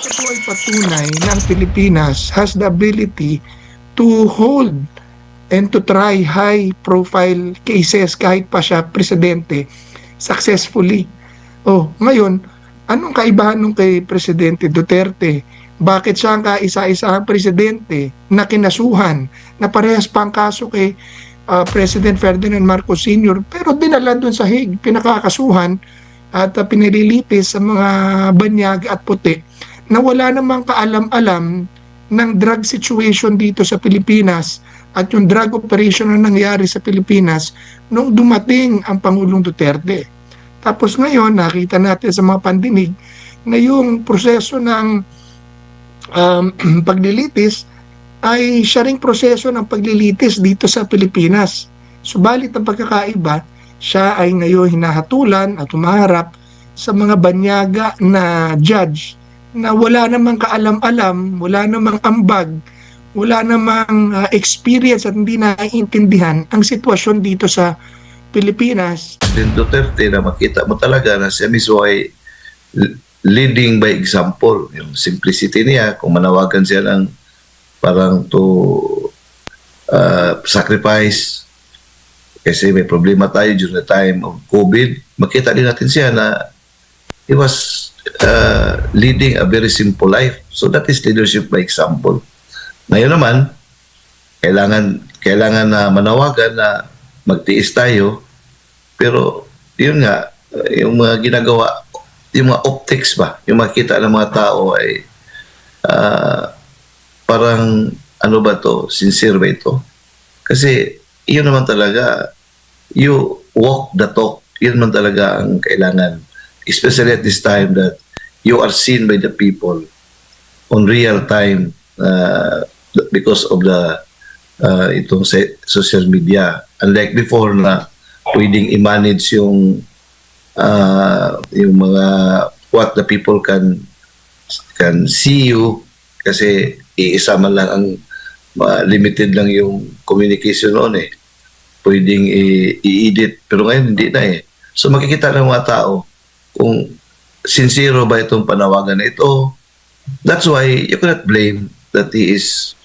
Ito po ay patunay na ang Pilipinas has the ability to hold and to try high-profile cases kahit pa siya presidente successfully. Oh, ngayon, anong kaibahan nung kay Presidente Duterte? Bakit siya ang kaisa-isahang presidente na kinasuhan na parehas pa ang kaso kay President Ferdinand Marcos Sr. pero dinala doon sa Hague, pinakakasuhan at pinililitis sa mga banyag at puti na wala namang kaalam-alam ng drug situation dito sa Pilipinas at yung drug operation na nangyari sa Pilipinas nung dumating ang Pangulong Duterte. Tapos ngayon, nakita natin sa mga pandinig na yung proseso ng paglilitis ay siya ring proseso ng paglilitis dito sa Pilipinas. Subalit ang pagkakaiba, siya ay ngayon hinahatulan at humaharap sa mga banyaga na judge na wala namang kaalam-alam, wala namang ambag, wala namang experience at hindi naiintindihan ang sitwasyon dito sa Pilipinas. President Duterte na makita mo talaga na siya mismo ay leading by example. Yung simplicity niya, kung manawagan siya ng parang to sacrifice kasi may problema tayo during the time of COVID, makita din natin siya na he was leading a very simple life. So that is leadership by example. Ngayon naman, kailangan na manawagan na magtiis tayo, pero yun nga, yung mga ginagawa, yung mga optics ba, yung makita ng mga tao ay parang ano ba to, sincere ba ito? Kasi yun naman talaga, you walk the talk, yun naman talaga ang kailangan, especially at this time that you are seen by the people on real time because of the itong social media. Unlike before na pwedeng i-manage yung mga what the people can see you kasi iisa man lang ang limited lang yung communication noon eh. Pwedeng i-edit pero ngayon hindi na eh. So makikita ng mga tao kung sincero ba itong panawagan na ito. That's why you cannot blame that he is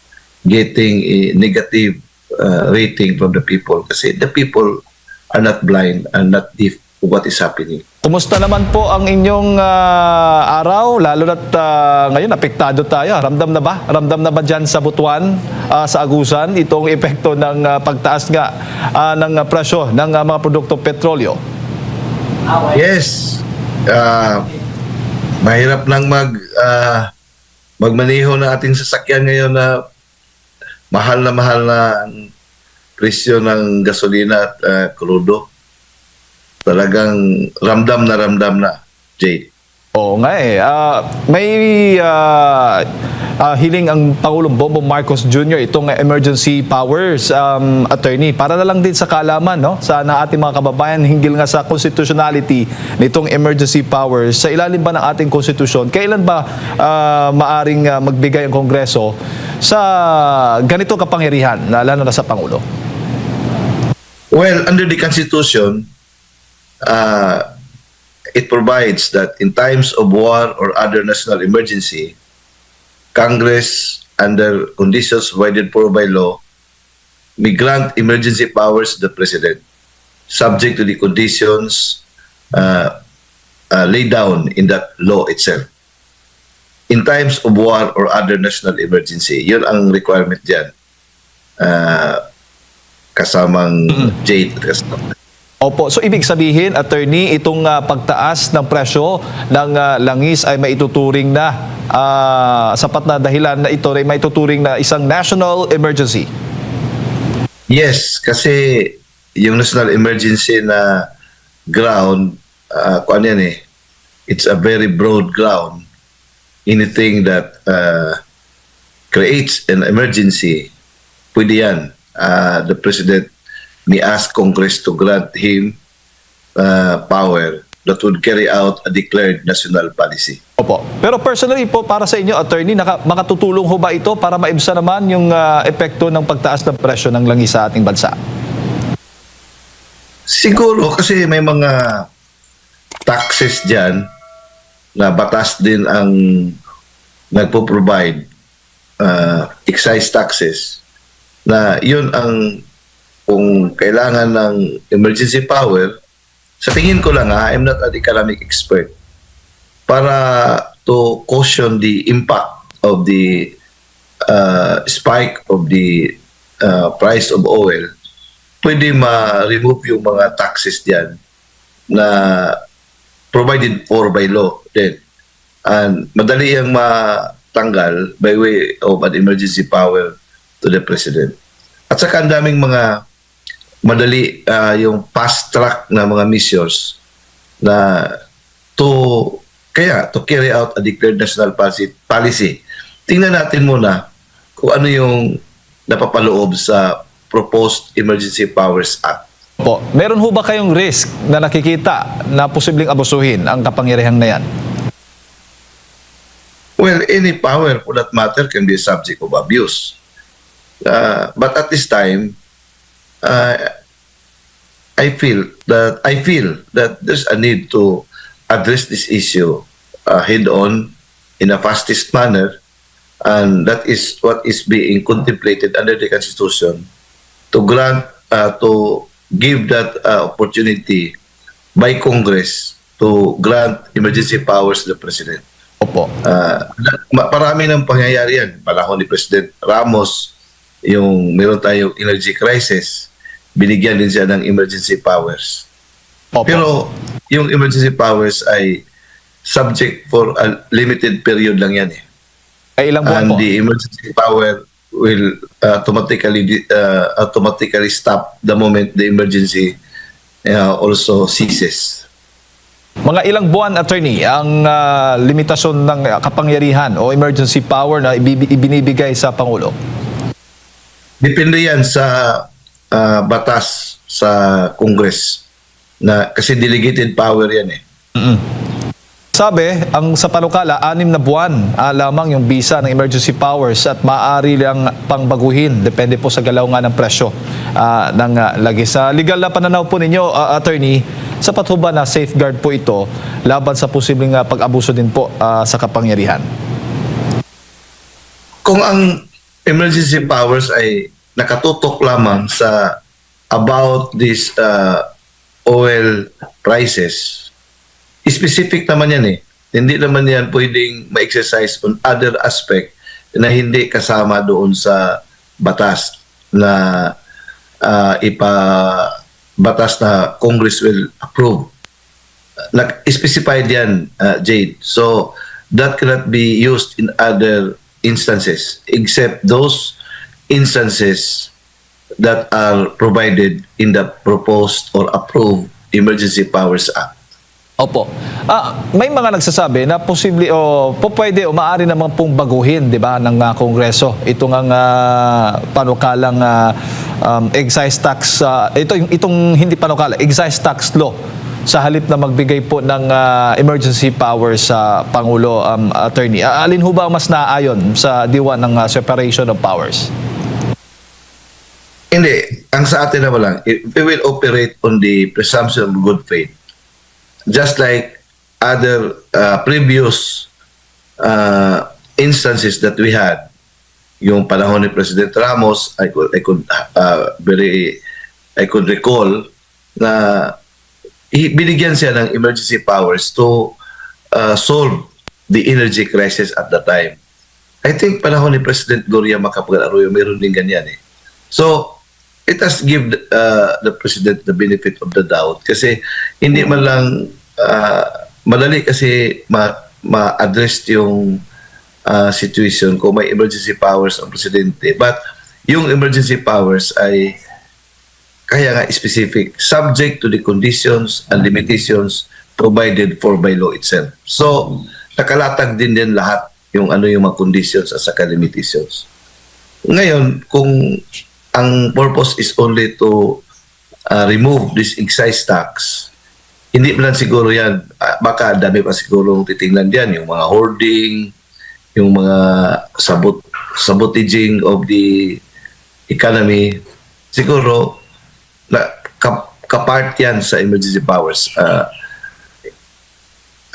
getting a negative rating from the people kasi the people are not blind and not deaf to what is happening. Kumusta naman po ang inyong araw? Lalo na't ngayon apektado tayo. Ramdam na ba? Ramdam na ba dyan sa Butuan, sa Agusan, itong epekto ng pagtaas nga ng presyo ng mga produktong petrolyo? Yes. Mahirap lang magmaneho ng ating sasakyan ngayon na mahal na ang presyo ng gasolina at krudo. Talagang ramdam na, Jay. Oo nga eh. May hiling ang Pangulong Bongbong Marcos Jr. itong emergency powers, attorney. Para na lang din sa kaalaman, no? Sana ating mga kababayan hinggil nga sa constitutionality nitong emergency powers. Sa ilalim ba ng ating konstitusyon, kailan ba maaring magbigay ang Kongreso sa ganitong kapangyarihan, lalo na sa Pangulo? Well, under the Constitution, it provides that in times of war or other national emergency, Congress, under conditions provided for by law, may grant emergency powers to the President, subject to the conditions laid down in that law itself. In times of war or other national emergency, yun ang requirement dyan. Kasamang Jade at kasamang. Opo, so ibig sabihin, attorney, itong pagtaas ng presyo ng langis ay maituturing na sapat na dahilan na ito ay maituturing na isang national emergency. Yes, kasi yung national emergency na ground, kung ano yan eh, it's a very broad ground. Anything that creates an emergency, pwede yan. The President may ask Congress to grant him power that would carry out a declared national policy. Opo. Pero personally po, para sa inyo, attorney, makatutulong ho ba ito para maibsan naman yung epekto ng pagtaas ng presyo ng langis sa ating bansa? Siguro kasi may mga taxes dyan na batas din ang nagpo-provide excise taxes, na yun ang kung kailangan ng emergency power, sa tingin ko lang I'm not an economic expert, para to caution the impact of the spike of the price of oil, pwede ma-remove yung mga taxes diyan na provided for by law din. And madali yung matanggal by way of an emergency power to the President. At saka ang daming mga madali yung fast track na mga measures na to carry out a declared national policy. Tingnan natin muna kung ano yung napapaloob sa proposed Emergency Powers Act. Po, meron ho ba kayong risk na nakikita na posibleng abusuhin ang kapangyarihang na yan? Well, any power for that matter can be a subject of abuse. But at this time, I feel that there's a need to address this issue head on in a fastest manner, and that is what is being contemplated under the Constitution, to grant to give that opportunity by Congress to grant emergency powers to the President. Opo. Parami ng pangyayari yan. Panahon ni President Ramos, yung meron tayong energy crisis, binigyan din siya ng emergency powers. Opo. Pero yung emergency powers ay subject for a limited period lang yan eh. Ay ilang buwan And po? the emergency power will automatically stop the moment the emergency also ceases. Mga ilang buwan, attorney, ang limitasyon ng kapangyarihan o emergency power na ibinibigay sa Pangulo? Depende yan sa batas sa Congress, na kasi delegated power yan eh. Sabi, ang sa panukala, 6 na buwan lamang yung visa ng emergency powers at maaari lang pang baguhin. Depende po sa galaw nga ng presyo ng lagi. Sa legal na pananaw po ninyo, attorney, sapat ho ba na safeguard po ito laban sa posibleng pag-abuso din po sa kapangyarihan? Kung ang emergency powers ay nakatutok lamang sa about this oil prices, specific naman yan eh. Hindi naman yan pwedeng ma-exercise on other aspect na hindi kasama doon sa batas na batas na Congress will approve. Specified yan, Jade. So, that cannot be used in other instances except those instances that are provided in the proposed or approved Emergency Powers Act. Opo. May mga nagsasabi na posible o pwede o maaari naman pong baguhin, 'di ba, ng Kongreso itong ang panukalang excise tax, itong hindi panukala, excise tax law, sa halip na magbigay po ng emergency powers sa Pangulo, attorney. Alin ho ba ang mas naayon sa diwa ng separation of powers? Hindi. Ang sa atin naman lang, we will operate on the presumption of good faith. Just like other previous instances that we had, yung panahon ni President Ramos, I could recall na binigyan siya ng emergency powers to solve the energy crisis at the time. I think panahon ni President Gloria Macapagal Arroyo, meron din ganyan eh. So, it has give the President the benefit of the doubt, kasi hindi man lang madali kasi ma-address yung situation kung may emergency powers ang Presidente. But yung emergency powers ay kaya nga specific, subject to the conditions and limitations provided for by law itself. So, nakalatag din lahat yung ano yung mga conditions at saka limitations. Ngayon, kung ang purpose is only to remove this excise tax, hindi pa lang siguro yan, baka dami pa siguro titingnan diyan, yung mga hoarding, yung mga sabotaging of the economy, siguro kapart yan sa emergency powers.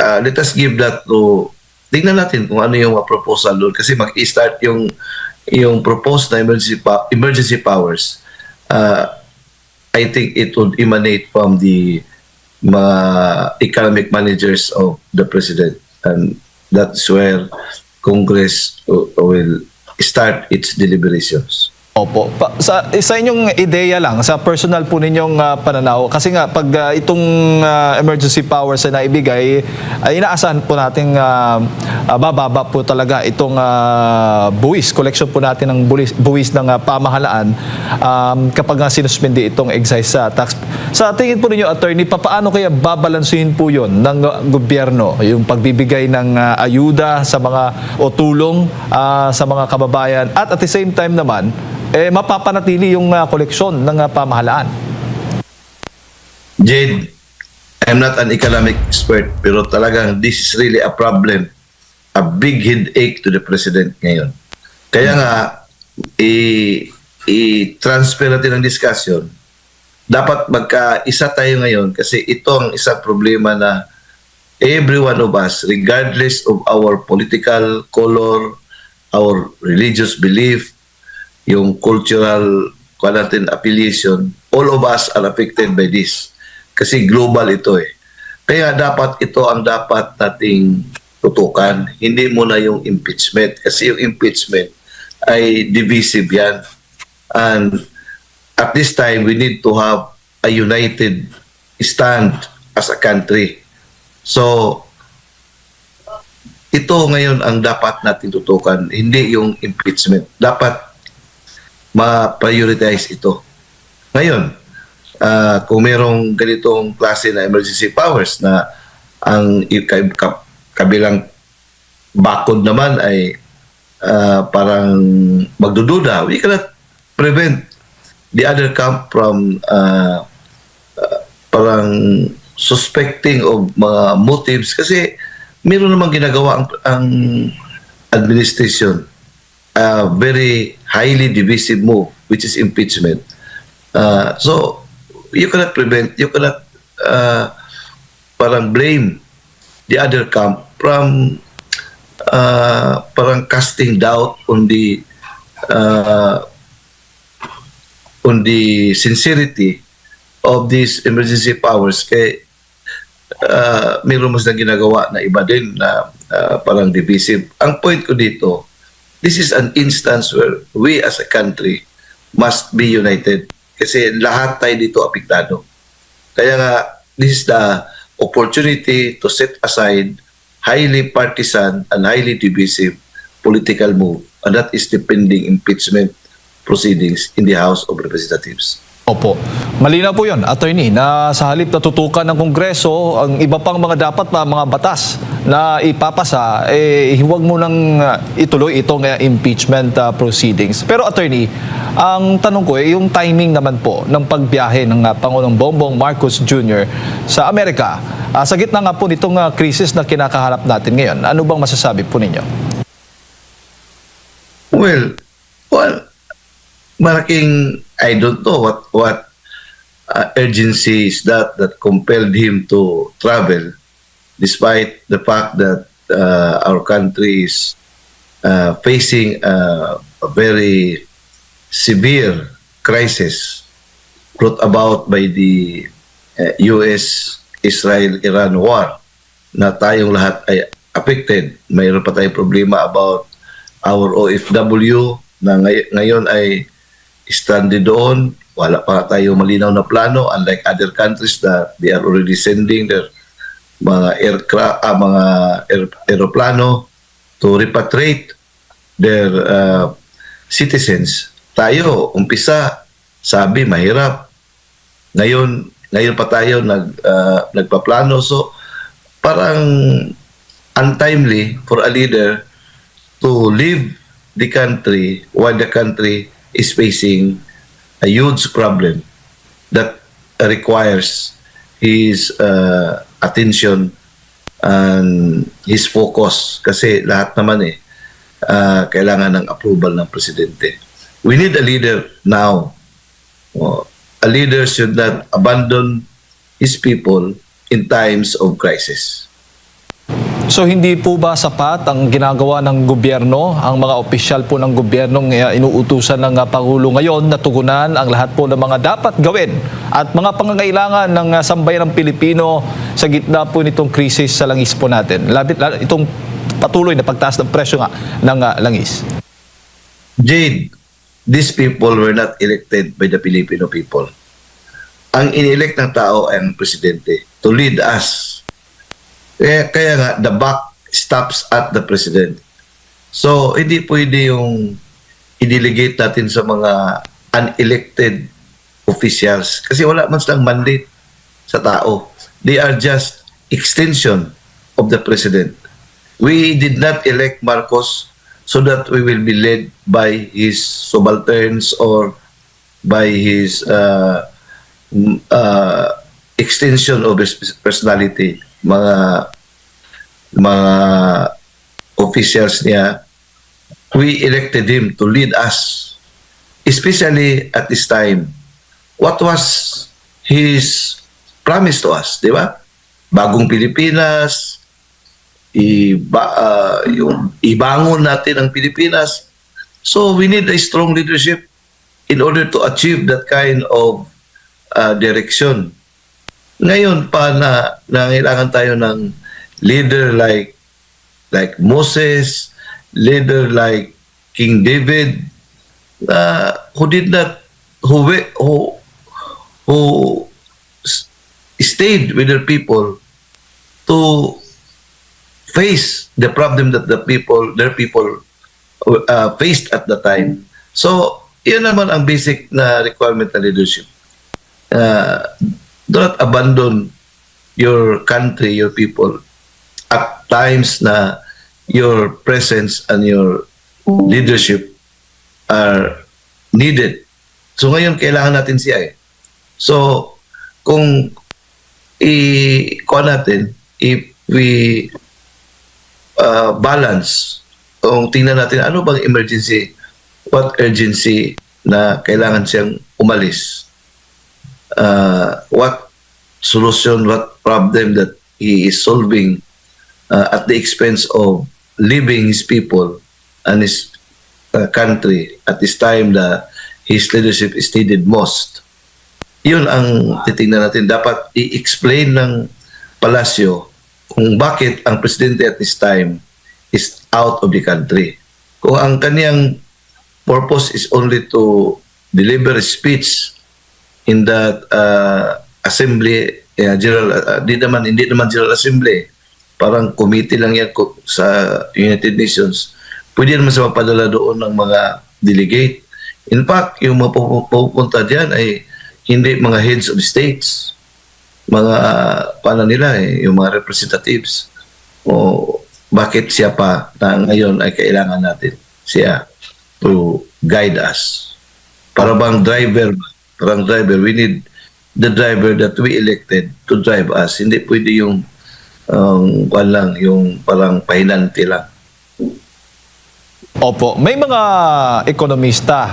Let us give that to tingnan natin kung ano yung mga proposal doon kasi mag-i-start yung proposed na emergency powers. I think it would emanate from the mga economic managers of the president, and that's where Congress will start its deliberations. Opo. Sa inyong ideya lang, sa personal po ninyong pananaw, kasi nga pag itong emergency powers na naibigay, ay inaasahan po natin bababa po talaga itong buwis, collection po natin ng buwis ng pamahalaan kapag nga sinuspindi itong excise tax. Sa tingin po ninyo, attorney, paano kaya babalansuhin po yun ng gobyerno, yung pagbibigay ng ayuda sa mga o tulong sa mga kababayan at the same time naman, mapapanatili yung koleksyon ng pamahalaan? Jade, I'm not an economic expert, pero talagang this is really a problem, a big headache to the president ngayon. Kaya nga, i-transfer natin ang discussion. Dapat magkaisa tayo ngayon kasi ito ang isang problema na every one of us, regardless of our political color, our religious belief, yung cultural affiliation, all of us are affected by this. Kasi global ito eh. Kaya dapat ito ang dapat nating tutukan. Hindi muna yung impeachment. Kasi yung impeachment ay divisive yan. And at this time, we need to have a united stand as a country. So, ito ngayon ang dapat natin tutukan. Hindi yung impeachment. Dapat ma-prioritize ito. Ngayon, kung merong ganitong klase na emergency powers na ang kabilang bakod naman ay parang magdududa, we cannot prevent the other camp from parang suspecting of mga motives kasi meron namang ginagawa ang administration, very highly divisive move, which is impeachment. So, you cannot prevent, you cannot parang blame the other camp from parang casting doubt on the sincerity of these emergency powers. Kaya mayroon mas na ginagawa na iba din na parang divisive. Ang point ko dito, this is an instance where we as a country must be united kasi lahat tayo dito apektado. Kaya nga, this is the opportunity to set aside highly partisan and highly divisive political move, and that is the pending impeachment proceedings in the House of Representatives. Opo. Malinaw po yun, attorney, na sa halip na tutukan ng Kongreso ang iba pang mga dapat na mga batas na ipapasa, huwag mo nang ituloy itong impeachment proceedings. Pero attorney, ang tanong ko yung timing naman po ng pagbiyahe ng Pangulong Bongbong Marcos Jr. sa Amerika. Sa gitna nga po nitong krisis na kinakaharap natin ngayon, ano bang masasabi po ninyo? Well, malaking, I don't know what urgency is that compelled him to travel, despite the fact that our country is facing a very severe crisis brought about by the US-Israel-Iran war, na tayong lahat ay affected. Mayroon pa tayong problema about our OFW na ngayon ay stranded doon. Wala pa tayo malinaw na plano, unlike other countries that they are already sending their mga aeroplano to repatriate their citizens. Tayo, umpisa, sabi mahirap. Ngayon pa tayo nagpaplano. So, parang untimely for a leader to leave the country while the country is facing a huge problem that requires his attention and his focus kasi lahat naman kailangan ng approval ng presidente. We need a leader now. A leader should not abandon his people in times of crisis. So hindi po ba sapat ang ginagawa ng gobyerno, ang mga opisyal po ng gobyernong inuutusan ng Pangulo ngayon na tugunan ang lahat po ng mga dapat gawin at mga pangangailangan ng sambayan ng Pilipino sa gitna po nitong krisis sa langis po natin? Itong patuloy na pagtaas ng presyo nga ng langis. Jade, these people were not elected by the Filipino people. Ang inelect ng tao ay ang presidente to lead us. Kaya nga, the buck stops at the president. So, hindi pwede yung i-delegate natin sa mga unelected officials kasi wala man silang mandate sa tao. They are just extension of the president. We did not elect Marcos so that we will be led by his subalterns or by his extension of his personality, mga officials niya. We elected him to lead us, especially at this time. What was his promise to us, di ba? Bagong Pilipinas, yung ibangon natin ang Pilipinas. So we need a strong leadership in order to achieve that kind of direction. Ngayon pa na nangailangan tayo ng leader like Moses, leader like King David, who stayed with their people to face the problem that their people faced at the time. So, yun naman ang basic na requirement ng leadership. Do not abandon your country, your people at times na your presence and your leadership are needed. So ngayon kailangan natin siya eh. So kung natin, if we balance, kung tingnan natin ano bang emergency, what urgency na kailangan siyang umalis, what solution, what problem that he is solving at the expense of leaving his people and his country at this time that his leadership is needed most. Yun ang titingnan natin. Dapat i-explain ng palasyo kung bakit ang presidente at this time is out of the country. Kung ang kaniyang purpose is only to deliver a speech in that assembly, hindi naman general assembly, parang committee lang yan sa United Nations, pwede naman sa mapadala doon ng mga delegate. In fact, yung mga pupunta dyan ay hindi mga heads of states, mga yung mga representatives. O bakit siya pa na ngayon ay kailangan natin siya to guide us. Parang driver, we need the driver that we elected to drive us. Hindi pwede yung yung parang pahinante lang. Opo, may mga ekonomista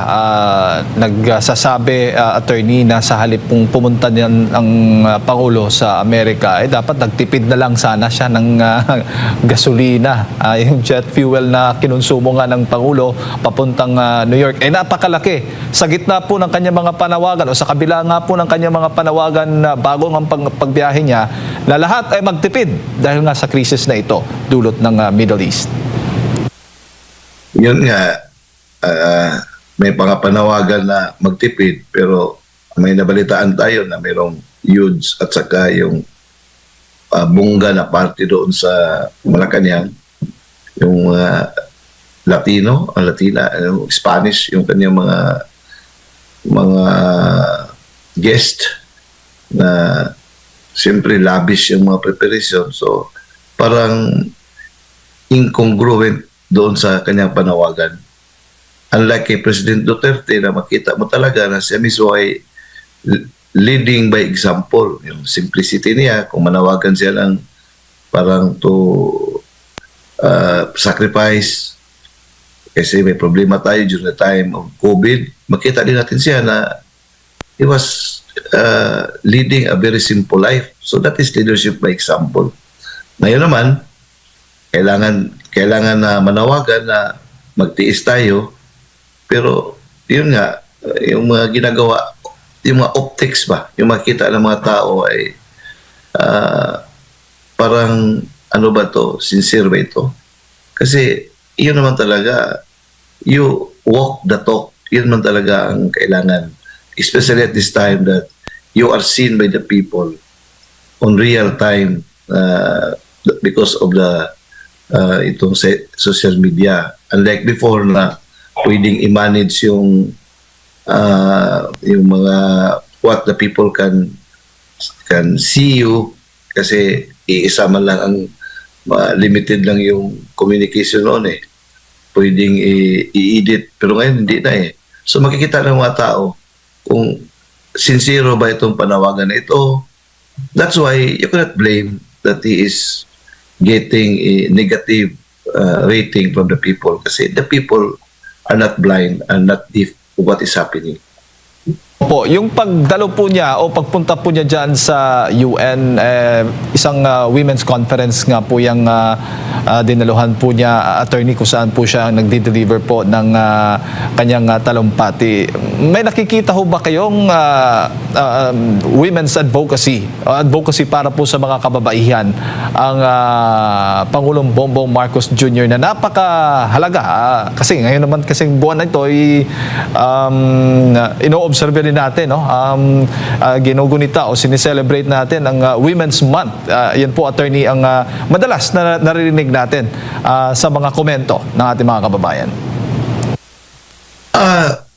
nagsasabi, attorney, na sa halip pong pumunta niyan ang Pangulo sa Amerika, dapat nagtipid na lang sana siya ng gasolina. Yung jet fuel na kinonsumo nga ng Pangulo papuntang New York, napakalaki. Sa gitna po ng kanyang mga panawagan o sa kabila nga po ng kanyang mga panawagan na bago ang pagbiyahe niya, na lahat ay magtipid dahil nga sa krisis na ito dulot ng Middle East. Yun nga, may pangapanawagan na magtipid, pero may nabalitaan tayo na mayroong huge at saka yung bungga na party doon sa Malacanang, yung Latina, yung Spanish, yung kanyang mga guest na siyempre lavish yung mga preparation. So parang incongruent doon sa kanyang panawagan. Unlike kay President Duterte na makita mo talaga na siya mismo ay leading by example. Yung simplicity niya, kung manawagan siya lang parang to sacrifice kasi may problema tayo during the time of COVID, makita din natin siya na he was leading a very simple life. So that is leadership by example. Ngayon naman, kailangan na manawagan na magtiis tayo, pero yun nga, yung mga ginagawa, yung mga optics ba, yung makita ng mga tao ay parang ano ba to, sincere ba ito? Kasi yun naman talaga, you walk the talk, yun naman talaga ang kailangan, especially at this time that you are seen by the people on real time because of the itong social media, unlike before na pwedeng i-manage yung mga what the people can see you kasi iisa man lang ang limited lang yung communication noon eh. Pwedeng i-edit pero ngayon hindi na eh. So makikita ng mga tao kung sincero ba itong panawagan na ito. That's why you cannot blame that he is getting a negative rating from the people kasi the people are not blind and not deaf to what is happening. Po, yung pagdalo po niya o pagpunta po niya dyan sa UN, isang women's conference nga po yung dinaluhan po niya, attorney, kung saan po siya nagdi-deliver po ng kanyang talumpati. May nakikita ho ba kayong women's advocacy para po sa mga kababaihan ang Pangulong Bongbong Marcos Jr. na napakahalaga? Kasi ngayon naman kasing buwan na ito ay ino-observe rin natin, no? Ginugunita o sineselebrate natin ang Women's Month. Yan po, attorney, ang madalas na naririnig natin sa mga komento ng ating mga kababayan.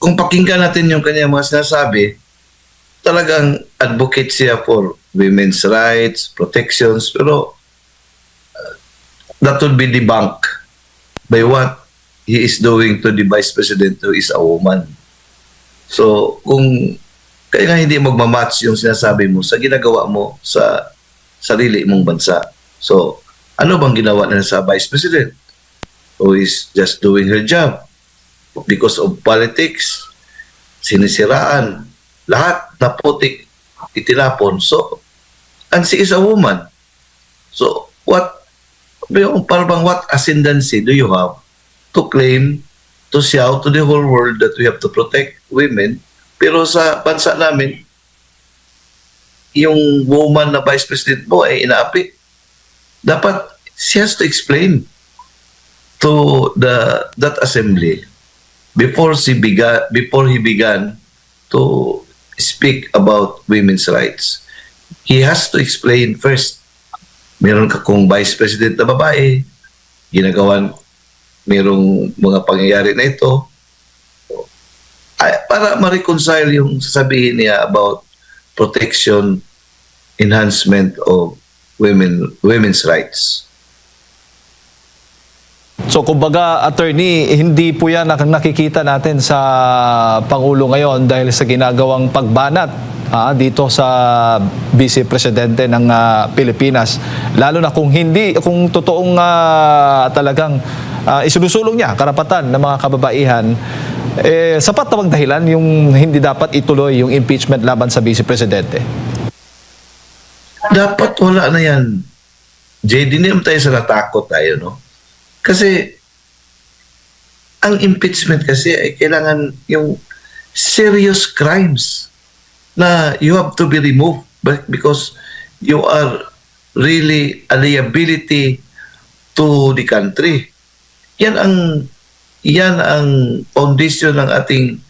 Kung pakinggan natin yung kanya mga sinasabi, talagang advocate siya for women's rights, protections, pero that would be debunked by what he is doing to the Vice President who is a woman. So, kung kaya nga hindi magmamatch yung sinasabi mo sa ginagawa mo sa sarili mong bansa. So, ano bang ginawa na sa Vice President who is just doing her job? Because of politics, sinisiraan, lahat na putik itinapon. So, and she is a woman. So, parang what ascendancy do you have to claim, to shout to the whole world that we have to protect women, pero sa bansa namin, yung woman na Vice President mo ay inaapi. Dapat she has to explain to that assembly before he began to speak about women's rights. He has to explain first. Meron ka kung Vice President na babae, merong mga pangyayari na ito, para ma-reconcile yung sasabihin niya about protection, enhancement of women's rights. So kumbaga, attorney, hindi po yan nakikita natin sa Pangulo ngayon dahil sa ginagawang pagbanat dito sa Vice Presidente ng Pilipinas. Lalo na kung totoong talagang isinusulong niya karapatan ng mga kababaihan, sapat na bang dahilan yung hindi dapat ituloy yung impeachment laban sa Vice Presidente? Dapat wala na yan. JD, hindi naman tayo sa natakot tayo, no? Kasi ang impeachment kasi ay kailangan yung serious crimes na you have to be removed because you are really a liability to the country. Yan ang foundation ng ating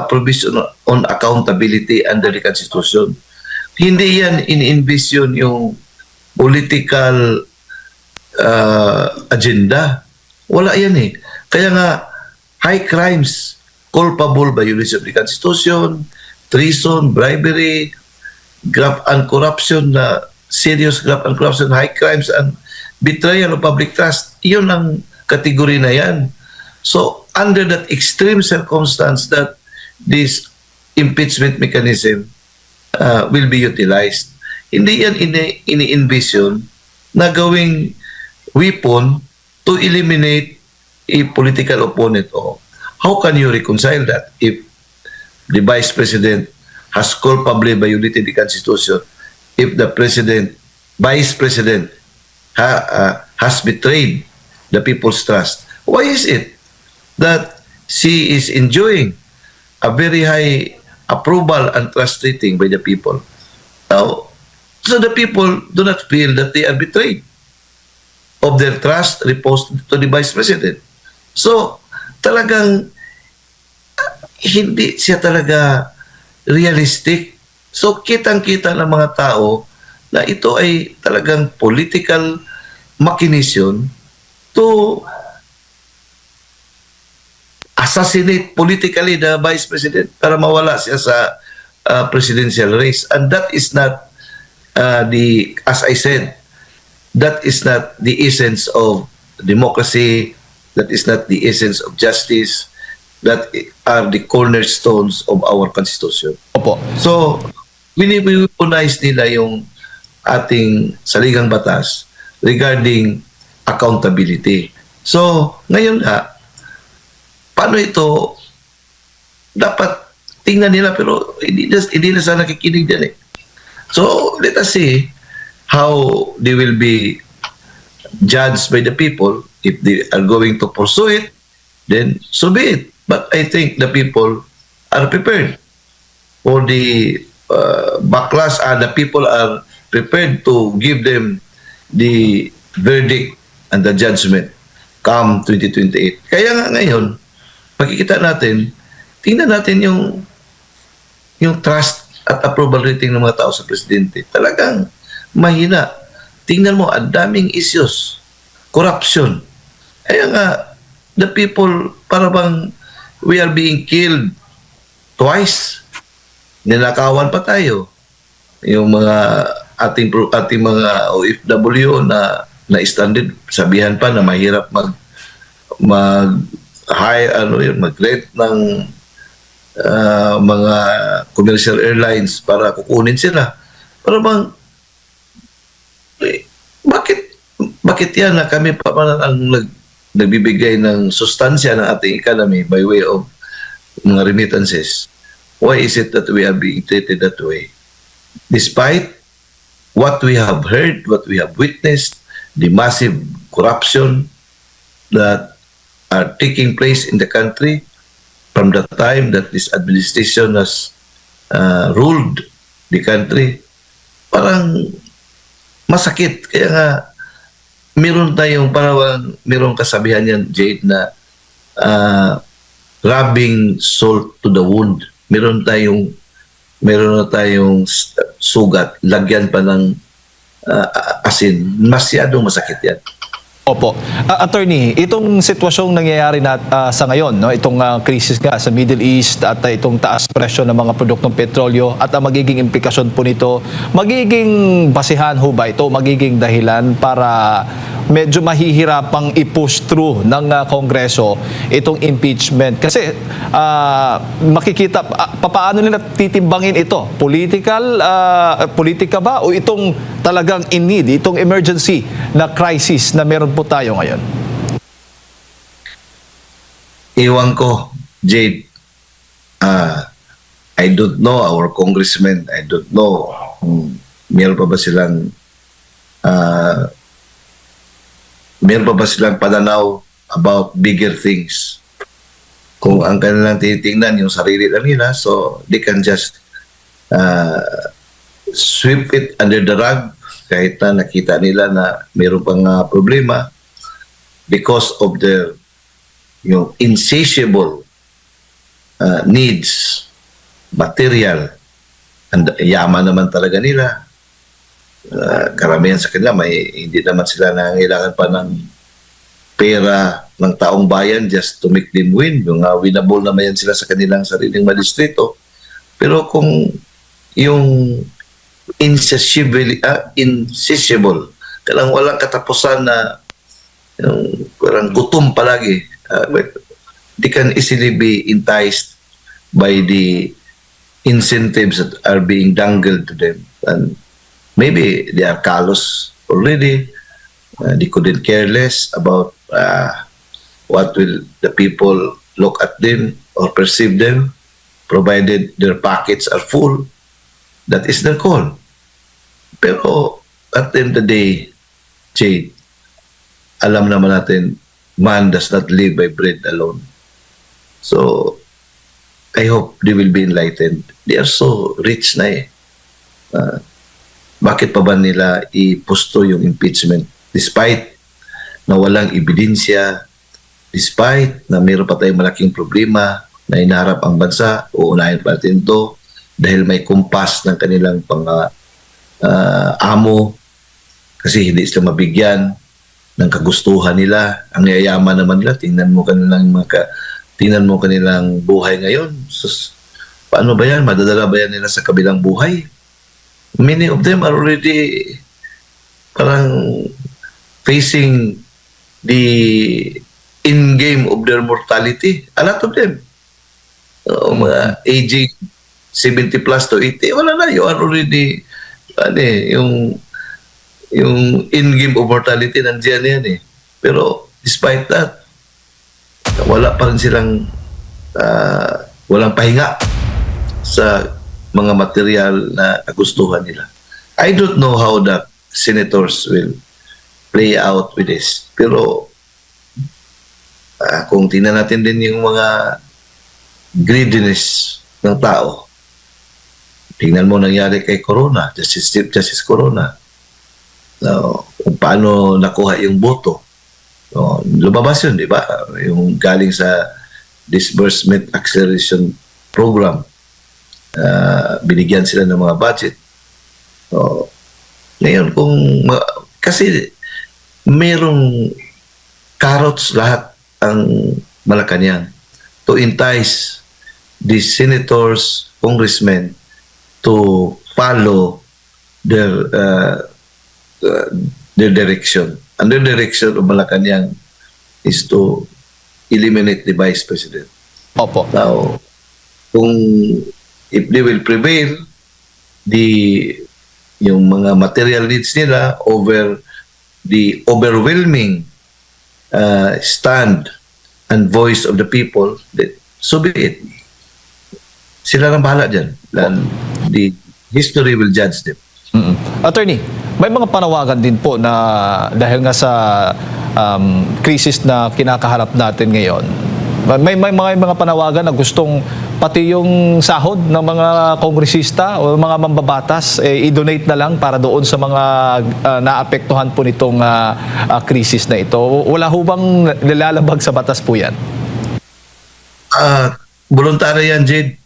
provision on accountability under the Constitution. Hindi yan in-envision yung political agenda. Wala yan eh. Kaya nga, high crimes, culpable violation of the Constitution, treason, bribery, graft and corruption, serious graft and corruption, high crimes, and betrayal of public trust. Iyon ang kategory na yan. So, under that extreme circumstance that this impeachment mechanism will be utilized, hindi yan ini-envision na gawing weapon to eliminate a political opponent. How can you reconcile that if the Vice President has culpably violated the Constitution, if the Vice President has betrayed the people's trust. Why is it that she is enjoying a very high approval and trust rating by the people? Now, so the people do not feel that they are betrayed of their trust reposed to the Vice President. So, talagang hindi siya talaga realistic. So, kitang-kita ng mga tao na ito ay talagang political machination to assassinate politically the Vice President para mawala siya sa presidential race. And that is not as I said, that is not the essence of democracy, that is not the essence of justice, that are the cornerstones of our Constitution. Opo. So, winipunize nila yung ating saligang batas regarding accountability. So, ngayon na, paano ito dapat tingnan nila pero hindi na sana nakikinig dyan eh. So, let us see how they will be judged by the people. If they are going to pursue it, then so be it. But I think the people are prepared for the backlash, and the people are prepared to give them the verdict and the judgment come 2028. Kaya nga ngayon, makikita natin, tingnan natin yung trust at approval rating ng mga tao sa presidente. Talagang mahina. Tingnan mo, ang daming issues. Corruption. Kaya nga, the people, para bang we are being killed twice. Ninakawan pa tayo. Yung mga ating mga OFW na stranded, sabihan pa na mahirap mag-rent ng mga commercial airlines para kukunin sila. Para bang bakit yan na kami pa ang nagbibigay ng sustansya ng ating economy by way of mga remittances? Why is it that we are being treated that way? Despite what we have heard, what we have witnessed, the massive corruption that are taking place in the country from the time that this administration has ruled the country, parang masakit. Kaya nga, meron kasabihan yan, Jade, na rubbing salt to the wound. Meron na tayong sugat, lagyan pa ng asin. Masyadong masakit yan. Opo. Attorney, itong sitwasyong nangyayari sa ngayon, no, itong krisis nga sa Middle East at itong taas presyo ng mga produktong petrolyo at ang magiging implikasyon po nito, magiging basihan ho ba ito, magiging dahilan para medyo mahihirapang i-push through ng Kongreso itong impeachment? Kasi makikita, paano nila titimbangin ito? Politika ba o itong talagang in need, itong emergency na crisis na meron po tayo ngayon? Iwan ko, Jade. I don't know our congressmen. I don't know. Meron pa ba silang pananaw about bigger things? Kung ang kanilang titingnan yung sarili lang nila, so they can just sweep it under the rug kahit na nakita nila na mayroon pang problema because of their insatiable needs, material, and yaman naman talaga nila. Karamihan sa kanila, hindi naman sila nangailangan pa ng pera ng taong bayan just to make them win. Winnable naman yan sila sa kanilang sariling madistrito. Pero kung yung insatiable, kailang walang katapusan na parang gutom palagi, they can easily be enticed by the incentives that are being dangled to them. And maybe they are callous already. They couldn't care less about what will the people look at them or perceive them, provided their pockets are full. That is their call. Pero at the end of the day, Jade, alam naman natin, man does not live by bread alone. So, I hope they will be enlightened. They are so rich na eh. Bakit pa ba nila ipusto yung impeachment despite na walang ebidensya, despite na mayroon pa tayong malaking problema na inaharap ang bansa, uunahin pa natin ito dahil may kumpas ng kanilang amo kasi hindi sila mabigyan ng kagustuhan nila. Ang yayaman naman nila, tingnan mo kanilang buhay ngayon. Sus, paano ba yan? Madadala ba yan nila sa kabilang buhay? Many of them are already parang facing the in-game of their mortality. A lot of them. Mga aging 70 plus to 80, wala na. You are already, yung in-game of mortality, nandiyan yan eh. Pero despite that, wala pa rin silang walang pahinga sa mga material na nagustuhan nila. I don't know how the senators will play out with this. Pero kung tingnan natin din yung mga greediness ng tao, tingnan mo nangyari kay Corona, Justice Corona. Kung paano nakuha yung boto. Lumabas yun, di ba? Yung galing sa Disbursement Acceleration Program. Binigyan sila ng mga budget. Ngayon, kasi merong carrots lahat ang Malacanang to entice the senators, congressmen to follow their direction. And their direction of Malacanang is to eliminate the vice president. Opo. Now, if they will prevail, yung mga material needs nila over the overwhelming stand and voice of the people, so be it. Sila nang bahala dyan. The history will judge them. Attorney, may mga panawagan din po na dahil nga sa krisis na kinakaharap natin ngayon, may mga panawagan na gustong pati yung sahod ng mga kongresista o mga mambabatas i-donate na lang para doon sa mga naapektuhan po nitong krisis na ito. Wala ho bang nilalabag sa batas po yan? Voluntary yan, Jade.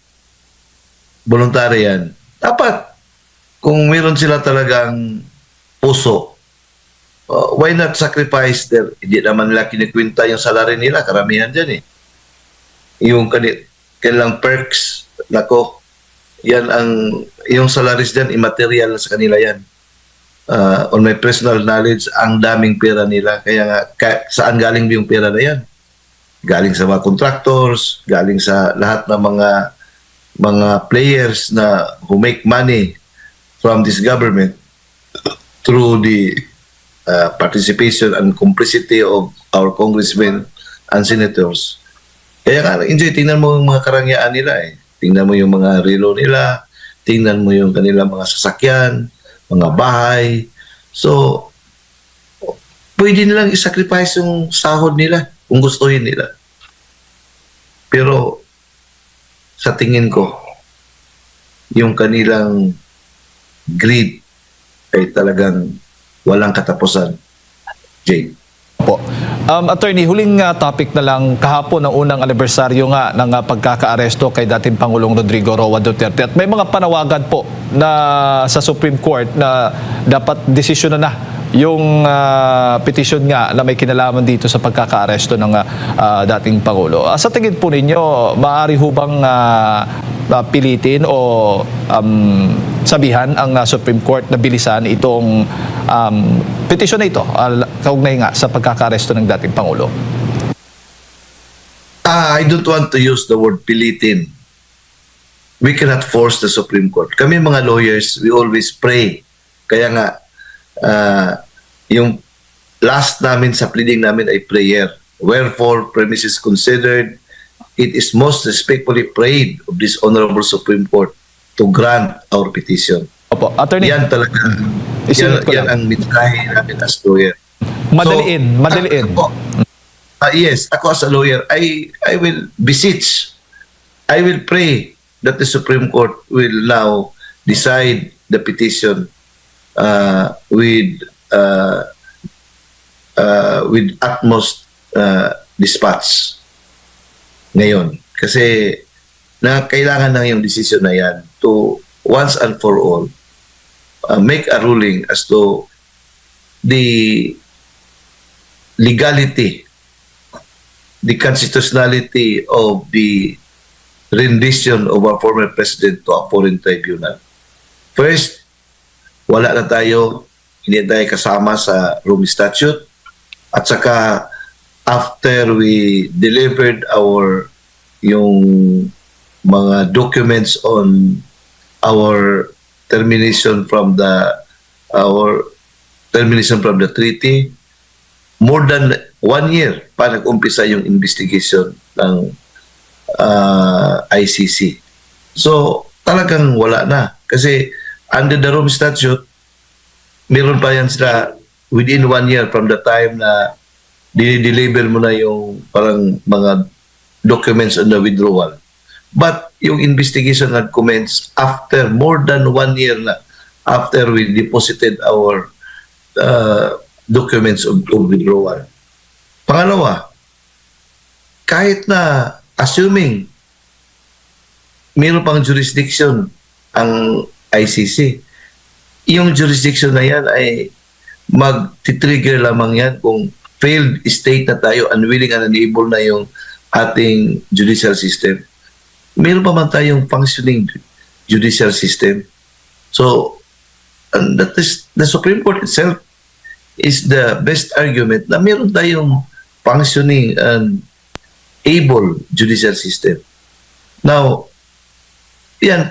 Voluntary yan. Dapat, kung meron sila talagang puso, why not sacrifice their, hindi naman nila kinikwinta yung salary nila, karamihan dyan eh. Yung kanilang perks, nako, yan yung salaries dyan, immaterial sa kanila yan. On my personal knowledge, ang daming pera nila, kaya nga, saan galing yung pera na yan? Galing sa mga contractors, galing sa lahat ng mga players na who make money from this government through the participation and complicity of our congressmen and senators. Kaya nga, enjoy, tingnan mo yung mga karangyaan nila eh. Tingnan mo yung mga relo nila, tingnan mo yung kanilang mga sasakyan, mga bahay. So, pwede nilang isacrifice yung sahod nila kung gustuhin nila. Pero, sa tingin ko, yung kanilang greed ay talagang walang katapusan. Jade. Po. Attorney, huling topic na lang, kahapon ang unang anibersaryo nga ng pagkakaaresto kay dating Pangulong Rodrigo Roa Duterte. At may mga panawagan po na sa Supreme Court na dapat desisyon na yung petition nga na may kinalaman dito sa pagkakaaresto ng dating Pangulo. Sa tingin po ninyo, maaari ho bang pilitin o sabihan ang Supreme Court na bilisan itong petition na ito kaugnay nga sa pagkakaaresto ng dating Pangulo? I don't want to use the word pilitin. We cannot force the Supreme Court. Kami mga lawyers, we always pray. Kaya nga, yung last namin sa pleading namin ay prayer. Wherefore, premises considered, it is most respectfully prayed of this Honorable Supreme Court to grant our petition. Opo, Attorney. Yan talaga. Yan ang mensahe namin as lawyer. Madaliin. Yes, ako as a lawyer, I will beseech, I will pray that the Supreme Court will now decide the petition with utmost dispatch ngayon. Kasi kailangan na yung decision na yan to once and for all make a ruling as to the legality, the constitutionality of the rendition of our former president to a foreign tribunal. First, wala na tayo, hindi tayo kasama sa Rome Statute. At saka, after we delivered yung mga documents on our termination from the treaty, more than 1 year pa nag-umpisa yung investigation ng ICC. So, talagang wala na. Kasi under the Rome Statute, meron pa yan sila within 1 year from the time na dinideliver mo na yung parang mga documents on the withdrawal. But yung investigation nag-commence after more than 1 year na after we deposited our documents of withdrawal. Pangalawa, kahit na assuming mayroon pang jurisdiction ang ICC, yung jurisdiction na yan ay mag-trigger lamang yan kung failed state na tayo, unwilling and unable na yung ating judicial system. Mayroon pa man tayong functioning judicial system. So, and that is, the Supreme Court itself is the best argument na mayroon tayong functioning and able judicial system. Now,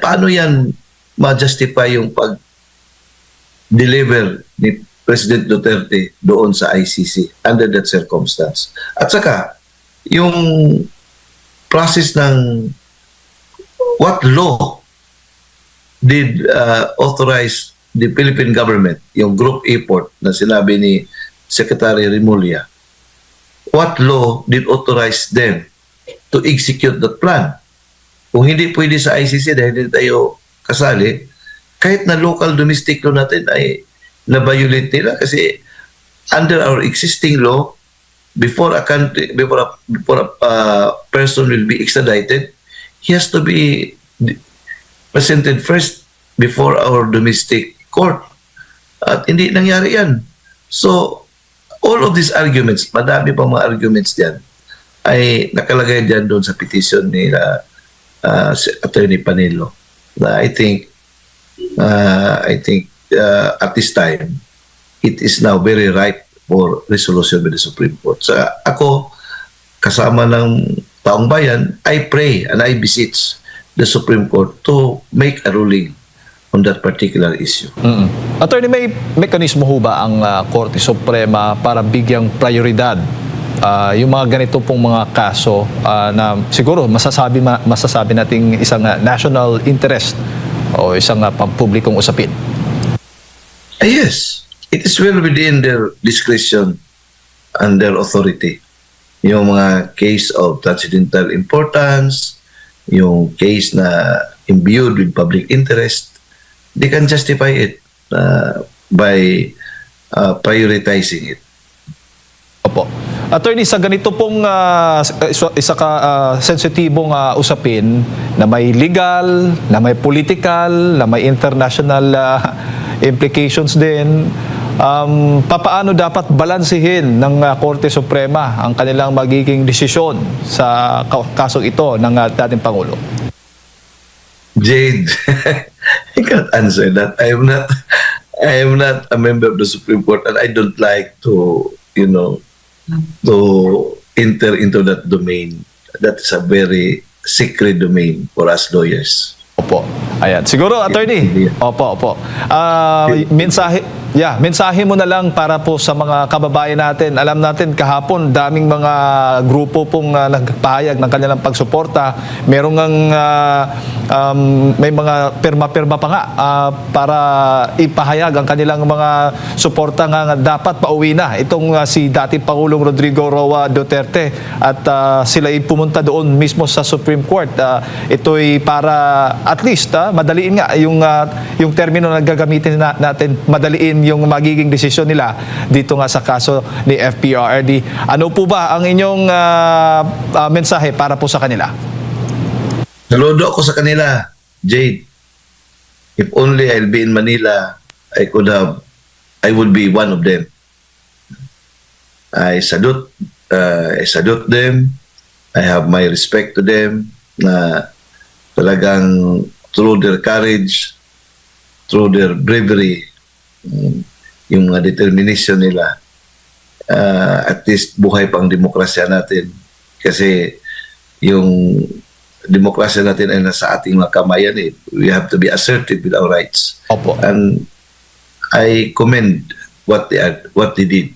paano yan ma-justify yung pag-deliver ni President Duterte doon sa ICC under that circumstance? At saka, yung process ng what law did authorize the Philippine government, yung group effort na sinabi ni Secretary Remulla, what law did authorize them to execute that plan? Kung hindi pwede sa ICC dahil hindi tayo kasali, kahit na local domestic law natin ay na-violate nila kasi under our existing law, before a person will be extradited, he has to be presented first before our domestic court. At hindi nangyari yan. So, all of these arguments, madami pang mga arguments diyan, ay nakalagay diyan doon sa petition ni Attorney Panelo. I think at this time, it is now very ripe for resolution by the Supreme Court. So ako, kasama ng taong bayan, I pray and I beseech the Supreme Court to make a ruling on that particular issue. Attorney, may mekanismo ho ba ang Korte Suprema para bigyang prioridad yung mga ganito pong mga kaso na siguro masasabi nating isang national interest o isang pampublikong usapin? Yes, it is well within their discretion and their authority. Yung mga case of transcendental importance, yung case na imbued with public interest, they can justify it by prioritizing it. Opo. Attorney, sa ganito pong sensitibong usapin na may legal, na may political, na may international implications din, papaano dapat balansehin ng Korte Suprema ang kanilang magiging desisyon sa kasong ito ng dating Pangulo? Jade, I can't answer that. I am not a member of the Supreme Court and I don't like to enter into that domain. That is a very secret domain for us lawyers. Opo. Ayan. Siguro, attorney. Opo. mensahe mo na lang para po sa mga kababayan natin. Alam natin kahapon daming mga grupo pong nagpahayag ng kanilang pagsuporta. Merong may mga pirma-pirma pa nga para ipahayag ang kanilang mga suporta nga dapat pauwi na. Itong si dating Pangulong Rodrigo Roa Duterte at sila ay pumunta doon mismo sa Supreme Court. Ito'y para at least madaliin nga yung termino na gagamitin natin, madaliin yung magiging desisyon nila dito nga sa kaso ni FPRD. Ano po ba ang inyong mensahe para po sa kanila? Saludo ako sa kanila, Jade. If only I'll be in Manila, I would be one of them. I salute them. I have my respect to them na talagang through their courage, through their bravery, yung mga determination nila, at least buhay pang demokrasya natin. Kasi yung demokrasya natin ay nasa ating mga kamayan. We have to be assertive with our rights. Opo. And I commend what they did.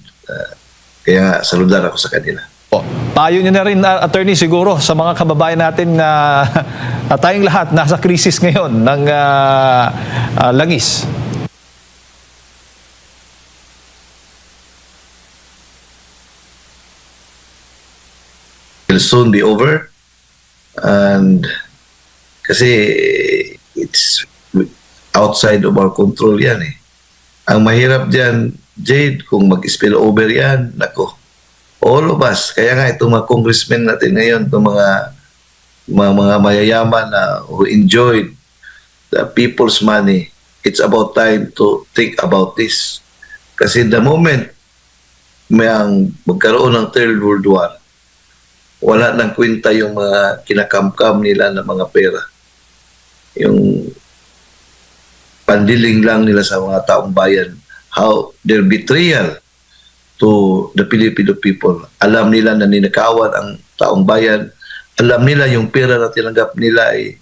Kaya nga, saludar ako sa kanila. Payo niyo na rin, attorney, siguro sa mga kababayan natin na tayong lahat nasa krisis ngayon ng langis. Will soon be over, and kasi it's outside of our control yan eh. Ang mahirap dyan, Jade, kung mag-spill over yan, nako, all of us. Kaya nga itong mga congressmen natin ngayon, itong mga mayayaman na who enjoyed the people's money, it's about time to think about this. Kasi the moment magkaroon ng Third World War, wala nang kwenta yung mga kinakamkam nila ng mga pera. Yung pandiling lang nila sa mga taong bayan, how their betrayal to the Filipino people. Alam nila na ninakawan ang taong bayan. Alam nila yung pera na tinanggap nila ay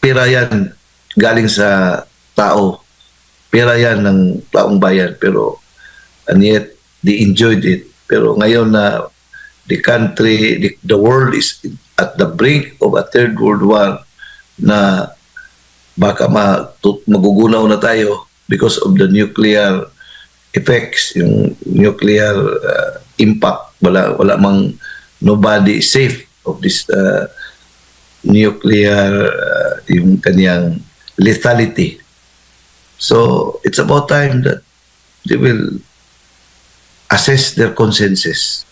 pera yan galing sa tao. Pera yan ng taong bayan. Pero and yet they enjoyed it. Pero ngayon na the country, the world is at the brink of a Third World War na baka magugunaw na tayo because of the nuclear effects, yung nuclear impact. Wala mang nobody is safe of this nuclear yung kanyang lethality. So it's about time that they will assess their consciences.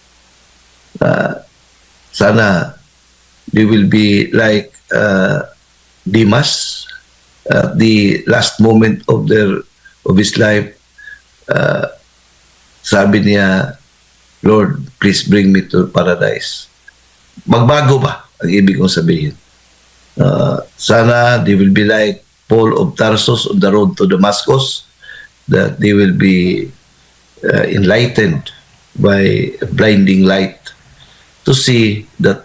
Sana they will be like Dimas at the last moment of his life. Sabi niya, Lord, please bring me to paradise. Magbago ba ang ibig kong sabihin? Sana they will be like Paul of Tarsus on the road to Damascus, that they will be enlightened by a blinding light to see that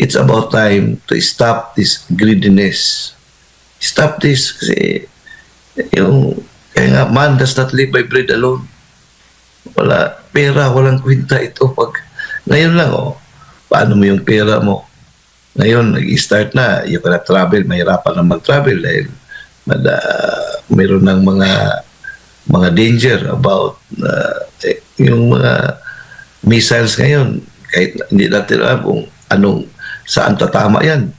it's about time to stop this greediness. Stop this kasi kaya nga, man does not live by bread alone. Wala pera, walang kwenta ito. Ngayon lang, paano mo yung pera mo? Ngayon, nag-start na, you cannot travel, mahirapan na mag-travel dahil mayroon ng mga danger about yung mga missiles ngayon. Kahit hindi natin alam kung saan tatama yan.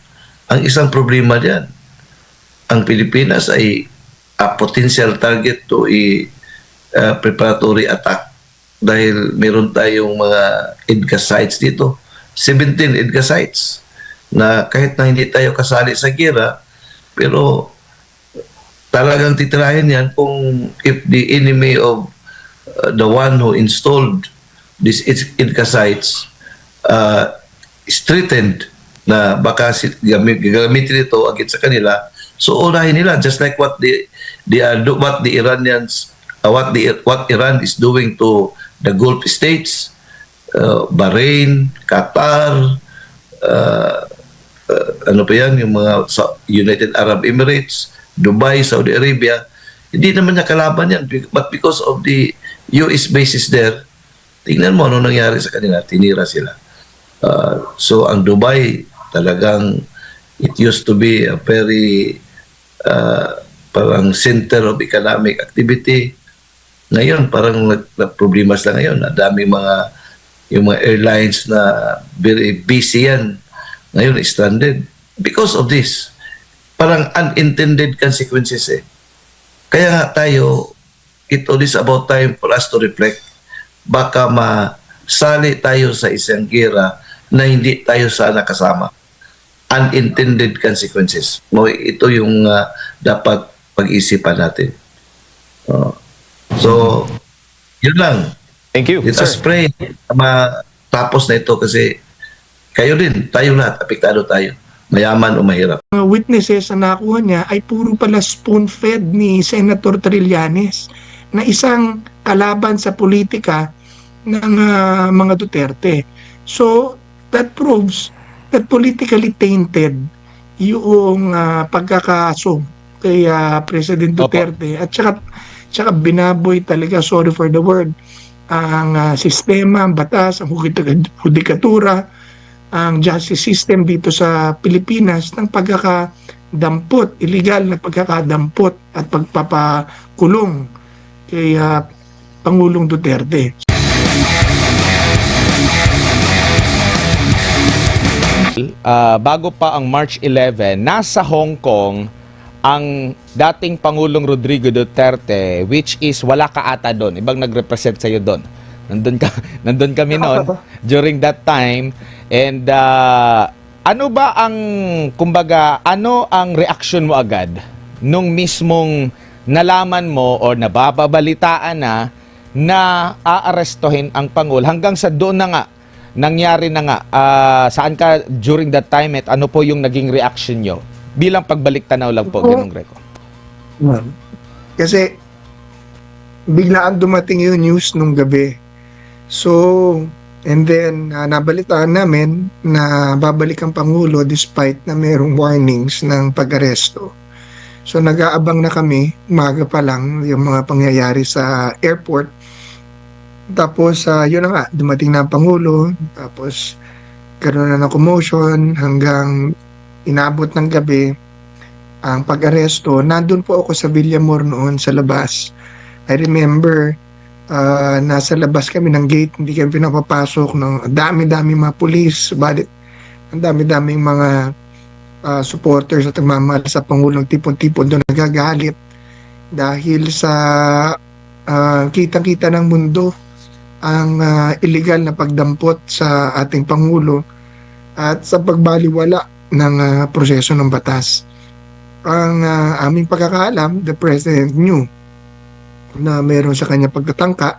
Ang isang problema diyan, ang Pilipinas ay a potential target to a preparatory attack dahil meron tayong mga EDCA sites dito. 17 EDCA sites na kahit na hindi tayo kasali sa gera, pero talagang titirahin yan kung if the enemy of the one who installed these EDCA sites is threatened na baka gagamitin ito against sa kanila, so unahin nila just like what Iran is doing to the Gulf states, Bahrain, Qatar, ano pa yan, yung mga United Arab Emirates, Dubai, Saudi Arabia. Hindi naman niya kalaban yan. But because of the US bases there, tingnan mo ano nangyari sa kanila. Tinira sila. So ang Dubai talagang it used to be a very parang center of economic activity. Ngayon parang problema sila ngayon. Dami yung mga airlines na very busy yan. Ngayon stranded because of this. Parang unintended consequences eh. Kaya nga tayo, it is about time for us to reflect. Baka masali tayo sa isang gera na hindi tayo sana kasama. Unintended consequences. Ito yung dapat pag-isipan natin. So, yun lang. Thank you, Let sir. us pray na matapos na ito kasi kayo din, tayo lahat, apektado tayo. Mayaman o mahirap. Mga witnesses na nakuha niya ay puro pala spoon-fed ni Senator Trillanes na isang kalaban sa politika ng mga Duterte. So, that proves that politically tainted yung pagkakaso kay President Duterte. At saka binaboy talaga, sorry for the word, ang sistema, ang batas, ang hudikatura, ang justice system dito sa Pilipinas ng pagkakadampot, illegal na pagkakadampot at pagpapakulong kay Pangulong Duterte. Bago pa ang March 11, nasa Hong Kong ang dating Pangulong Rodrigo Duterte, which is wala ka ata doon. Ibang nag-represent sa'yo doon. Nandun kami noon during that time. And ano ba ang, kumbaga, ano ang reaction mo agad nung mismong nalaman mo o nababalitaan na aarestohin ang Pangulo hanggang sa doon na nga, nangyari na nga, saan ka during that time at ano po yung naging reaction nyo? Bilang pagbalik tanaw lang po, Ginong Greco. Kasi biglaan dumating yung news nung gabi. So, and then nabalitaan namin na babalik ang Pangulo despite na mayroong warnings ng pag-aresto. So nag-aabang na kami, umaga pa lang yung mga pangyayari sa airport. Tapos yun na nga, dumating na ang Pangulo, tapos karoon na ng commotion hanggang inabot ng gabi ang pag-aresto. Nandun po ako sa Villamor noon sa labas. I remember nasa labas kami ng gate, hindi kami pinapapasok ng dami-dami mga pulis, subalit ang dami-daming mga supporters at nagmamahal sa Pangulong tipon-tipon doon nagagalit dahil sa kitang-kita ng mundo ang illegal na pagdampot sa ating Pangulo at sa pagbaliwala ng proseso ng batas. Ang aming pagkakaalam, the President knew na meron sa kanya pagtatangka.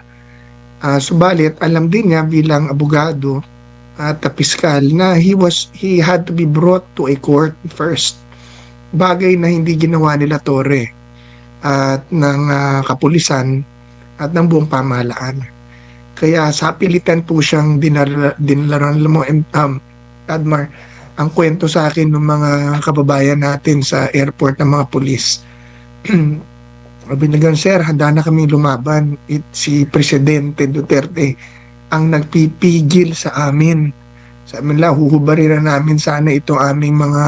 Subalit, alam din niya bilang abogado at piskal na he had to be brought to a court first. Bagay na hindi ginawa nila Torre at ng kapulisan at ng buong pamahalaan. Kaya sa pilitan po siyang dinalaran mo, Admar, ang kwento sa akin ng mga kababayan natin sa airport ng mga pulis. Sabi na sir, handa na kami lumaban. Si Presidente Duterte ang nagpipigil sa amin. Sabi nila, huhubarin na namin sana ito aming mga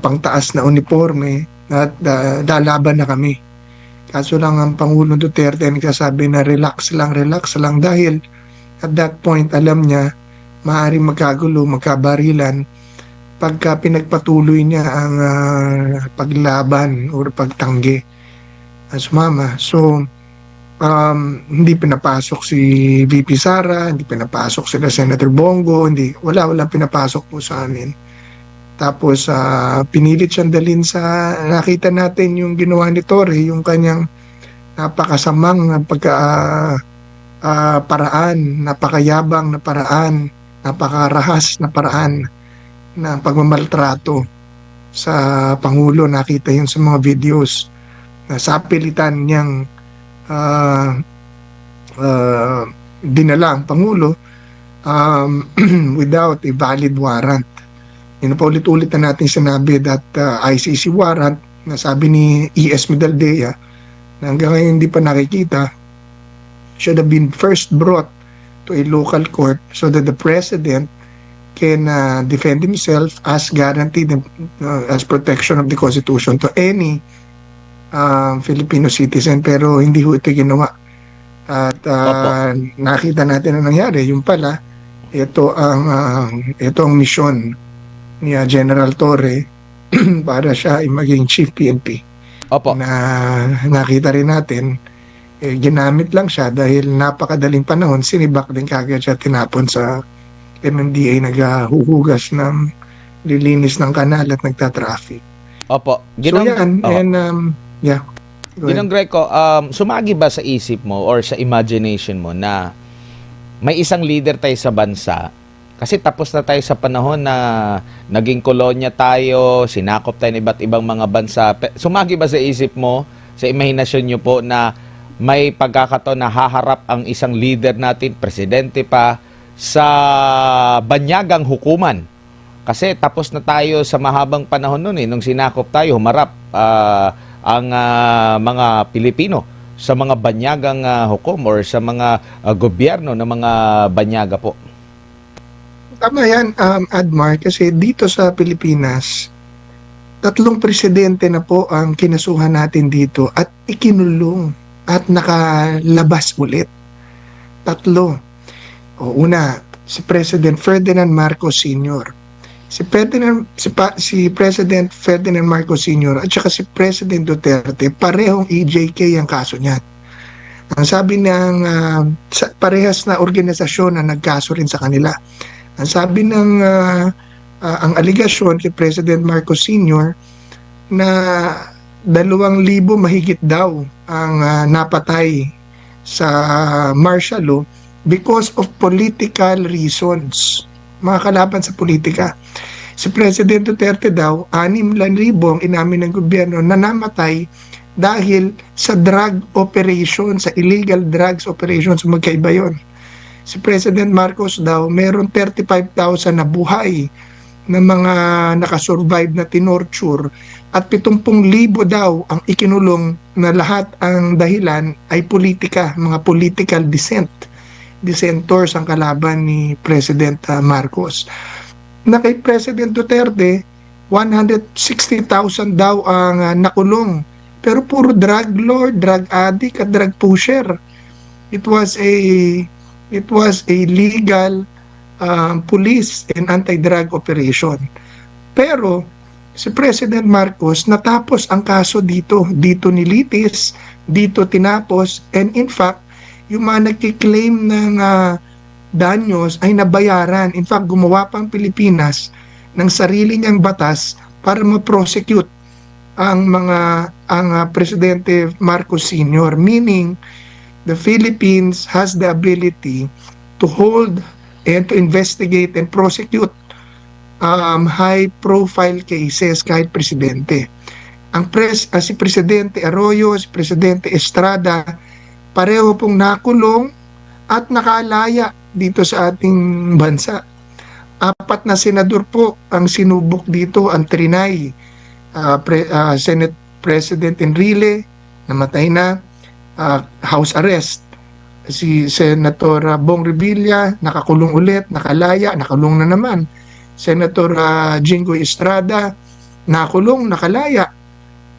pangtaas na uniforme at lalaban na kami. Kaso lang ang Pangulong Duterte nagsasabi na relax lang dahil at that point alam niya maaaring magkagulo, magkabarilan pagka pinagpatuloy niya ang paglaban o pagtanggi sumama. So hindi pinapasok si VP Sara, hindi pinapasok sila Senator Bongo, wala pinapasok po sa amin. Tapos pinilit siyang dalhin sa nakita natin yung ginawa ni Torre, yung kanyang napakasamang paraan, napakayabang na paraan, napakarahas na paraan na pagmamaltrato sa Pangulo. Nakita yun sa mga videos na sa pilitan niyang dinala ang Pangulo without a valid warrant. Paulit-ulit na natin sinabi that ICC warrant na sabi ni E.S. Medaldea na hanggang ngayon hindi pa nakikita, should have been first brought to a local court so that the president can defend himself as guaranteed as protection of the Constitution to any Filipino citizen, pero hindi ho ito ginawa. At nakita natin ang nangyari, yung pala ito ang misyon ni General Torre para siya ay maging chief PNP. Opo. Na nakita rin natin, ginamit lang siya dahil napakadaling panahon, sinibak din kagad siya, tinapon sa MMDA, naghuhugas ng lilinis ng kanal at nagtatraffic. Opo. So yan, Oo. and yeah. Go ahead. Ginong Greco, sumagi ba sa isip mo or sa imagination mo na may isang leader tayo sa bansa? Kasi tapos na tayo sa panahon na naging kolonya tayo, sinakop tayo ng iba't ibang mga bansa. Sumagi ba sa isip mo, sa imahinasyon nyo po, na may pagkakataon na haharap ang isang leader natin, presidente pa, sa banyagang hukuman? Kasi tapos na tayo sa mahabang panahon nun nung sinakop tayo, humarap ang mga Pilipino sa mga banyagang hukom or sa mga gobyerno ng mga banyaga po. Tama yan, Admar, kasi dito sa Pilipinas, 3 presidente na po ang kinasuhan natin dito at ikinulong at nakalabas ulit. 3. Una, si President Ferdinand Marcos Sr. Si President Ferdinand Marcos Sr. at saka si President Duterte, parehong EJK ang kaso niyan. Ang sabi ng parehas na organisasyon na nagkaso rin sa kanila. Ang sabi ng ang aligasyon kay President Marcos Sr. na 2,000 mahigit daw ang napatay sa martial law because of political reasons. Mga kalaban sa politika. Si President Duterte daw, 6,000 ang inamin ng gobyerno na namatay dahil sa drug operation, sa illegal drugs operations, magkaiba yon. Si President Marcos daw, meron 35,000 na buhay na mga nakasurvive na tinorture at 70,000 daw ang ikinulong na lahat ang dahilan ay politika, mga political dissenters ang kalaban ni President Marcos. Na kay President Duterte, 160,000 daw ang nakulong. Pero puro drug lord, drug addict at drug pusher. It was a legal police and anti-drug operation. Pero si President Marcos, natapos ang kaso dito nilitis, dito tinapos, and in fact, yung mga nagkiklaim ng danyos ay nabayaran. In fact, gumawa pang Pilipinas ng sarili niyang batas para ma-prosecute ang Presidente Marcos Sr. Meaning, the Philippines has the ability to hold and to investigate and prosecute high-profile cases kahit presidente. Si Presidente Arroyo, si Presidente Estrada, pareho pong nakulong at nakalaya dito sa ating bansa. 4 na senador po ang sinubok dito, ang trinay. Senate President Enrile, namatay na, house arrest. Si Senator Bong Revilla, nakakulong ulit, nakalaya, nakulong na naman. Senator Jinggoy Estrada, nakulong, nakalaya.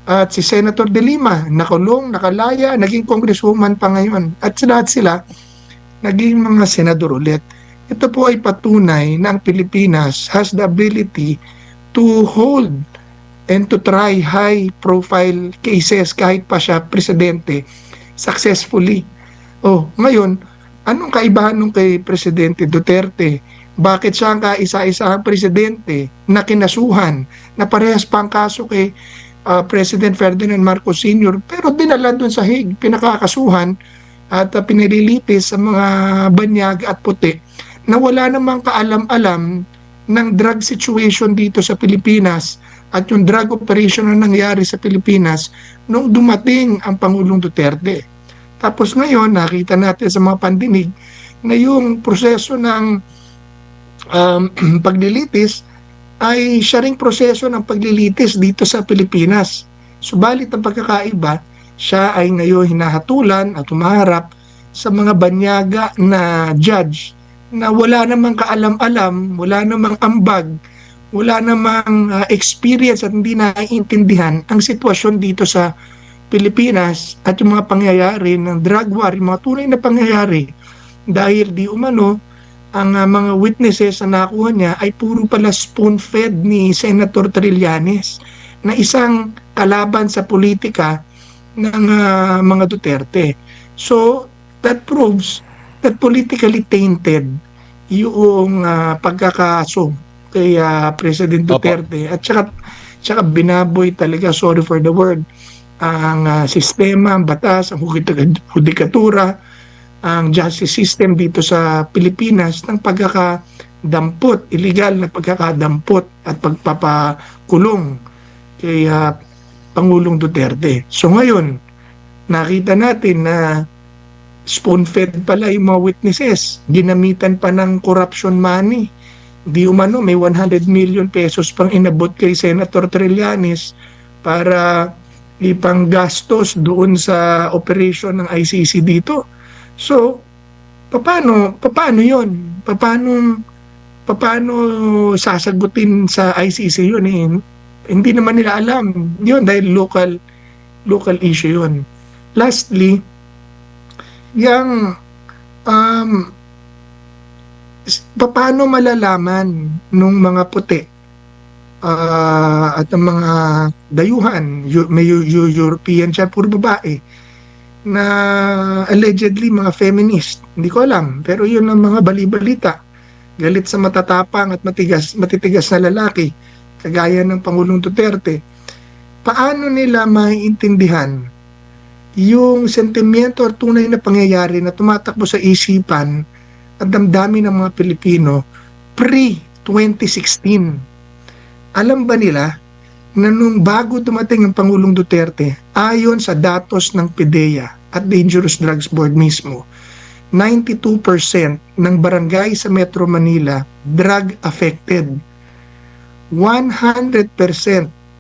At si Senator De Lima, nakulong, nakalaya, naging congresswoman pa ngayon. At lahat sila, naging mga senador ulit. Ito po ay patunay na ang Pilipinas has the ability to hold and to try high-profile cases kahit pa siya presidente successfully. Ngayon, anong kaibahan nung kay Presidente Duterte? Bakit siya ang kaisa-isahang presidente na kinasuhan na parehas pa ang kaso kay President Ferdinand Marcos Sr. pero dinala doon sa Hague, pinakakasuhan at pinililitis sa mga banyag at puti na wala namang kaalam-alam ng drug situation dito sa Pilipinas at yung drug operation na nangyari sa Pilipinas nung dumating ang Pangulong Duterte. Tapos ngayon, nakita natin sa mga pandinig na yung proseso ng paglilitis ay siya ring proseso ng paglilitis dito sa Pilipinas. Subalit ang pagkakaiba, siya ay ngayon hinahatulan at humaharap sa mga banyaga na judge na wala namang kaalam-alam, wala namang ambag, wala namang experience at hindi naiintindihan ang sitwasyon dito sa Pilipinas at yung mga pangyayari ng drug war, yung mga tunay na pangyayari. Dahil di umano, ang mga witnesses na nakuha niya ay puro pala spoon-fed ni Senator Trillanes na isang kalaban sa politika ng mga Duterte. So, that proves that politically tainted yung pagkakaso kay President Duterte. At saka binaboy talaga, sorry for the word, ang sistema, ang batas, ang hudikatura, ang justice system dito sa Pilipinas ng pagkakadampot, illegal na pagkakadampot at pagpapakulong kay Pangulong Duterte. So ngayon, nakita natin na spoon-fed pala yung mga witnesses. Ginamitan pa ng corruption money. Di umano, may 100 million pesos pang inabot kay Senator Trillanes para ipanggastos doon sa operation ng ICC dito. So, paano yun? Paano sasagutin sa ICC yun? Hindi naman nila alam. Yun, dahil local issue yun. Lastly, yung paano malalaman nung mga puti at ang mga dayuhan, may European siya, puro babae, na allegedly mga feminist. Hindi ko alam, pero yun ang mga balibalita. Galit sa matatapang at matitigas na lalaki, kagaya ng Pangulong Duterte. Paano nila maiintindihan yung sentimiento at tunay na pangyayari na tumatakbo sa isipan at damdamin ng mga Pilipino pre-2016? Alam ba nila na nung bago dumating ang Pangulong Duterte, ayon sa datos ng PDEA at Dangerous Drugs Board mismo, 92% ng barangay sa Metro Manila drug affected. 100%